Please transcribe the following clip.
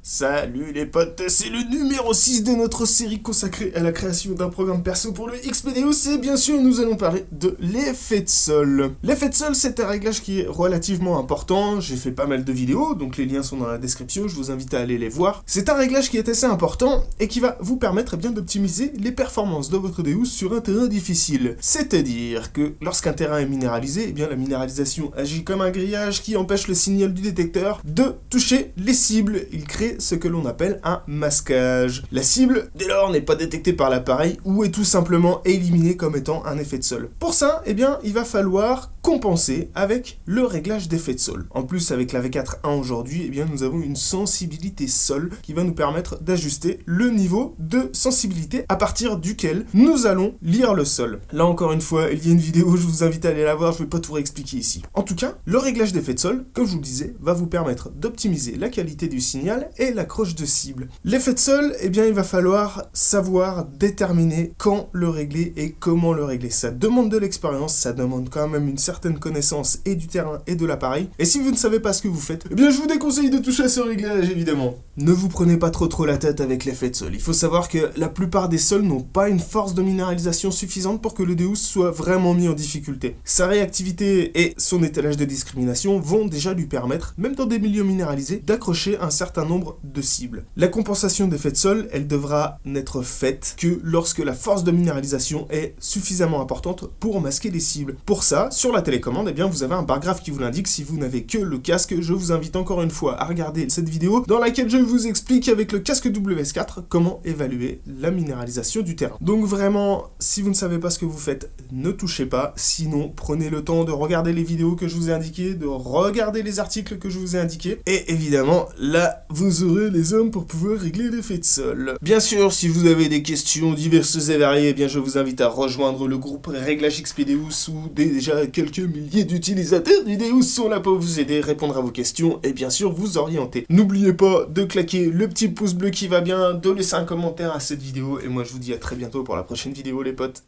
Salut les potes, c'est le numéro 6 de notre série consacrée à la création d'un programme perso pour le XPDeus et bien sûr nous allons parler de l'effet de sol. L'effet de sol c'est un réglage qui est relativement important, j'ai fait pas mal de vidéos donc les liens sont dans la description, je vous invite à aller les voir. C'est un réglage qui est assez important et qui va vous permettre bien d'optimiser les performances de votre Deus sur un terrain difficile. C'est-à-dire que lorsqu'un terrain est minéralisé, eh bien la minéralisation agit comme un grillage qui empêche le signal du détecteur de toucher les cibles. Il crée ce que l'on appelle un masquage. La cible, dès lors, n'est pas détectée par l'appareil ou est tout simplement éliminée comme étant un effet de sol. Pour ça, eh bien, il va falloir compenser avec le réglage d'effet de sol. En plus, avec la V4.1 aujourd'hui, eh bien, nous avons une sensibilité sol qui va nous permettre d'ajuster le niveau de sensibilité à partir duquel nous allons lire le sol. Là, encore une fois, il y a une vidéo, je vous invite à aller la voir, je ne vais pas tout réexpliquer ici. En tout cas, le réglage d'effet de sol, comme je vous le disais, va vous permettre d'optimiser la qualité du signal et l'accroche de cible. L'effet de sol, eh bien, il va falloir savoir déterminer quand le régler et comment le régler. Ça demande de l'expérience, ça demande quand même une certaine connaissance et du terrain et de l'appareil. Et si vous ne savez pas ce que vous faites, eh bien, je vous déconseille de toucher à ce réglage, évidemment. Ne vous prenez pas trop la tête avec l'effet de sol. Il faut savoir que la plupart des sols n'ont pas une force de minéralisation suffisante pour que le Deus soit vraiment mis en difficulté. Sa réactivité et son étalage de discrimination vont déjà lui permettre, même dans des milieux minéralisés, d'accrocher un certain nombre de cibles. La compensation d'effet de sol, elle devra n'être faite que lorsque la force de minéralisation est suffisamment importante pour masquer les cibles. Pour ça, sur la télécommande, eh bien, vous avez un bar graphe qui vous l'indique. Si vous n'avez que le casque, je vous invite encore une fois à regarder cette vidéo dans laquelle je vous explique avec le casque WS4 comment évaluer la minéralisation du terrain. Donc vraiment, si vous ne savez pas ce que vous faites, ne touchez pas. Sinon, prenez le temps de regarder les vidéos que je vous ai indiquées, de regarder les articles que je vous ai indiqués. Et évidemment, là, vous aurez les hommes pour pouvoir régler l'effet de sol. Bien sûr, si vous avez des questions diverses et variées, eh bien, je vous invite à rejoindre le groupe Réglage XPDeus où déjà quelques milliers d'utilisateurs du Deus sont là pour vous aider, répondre à vos questions et bien sûr vous orienter. N'oubliez pas de claquer le petit pouce bleu qui va bien, de laisser un commentaire à cette vidéo et moi je vous dis à très bientôt pour la prochaine vidéo les potes.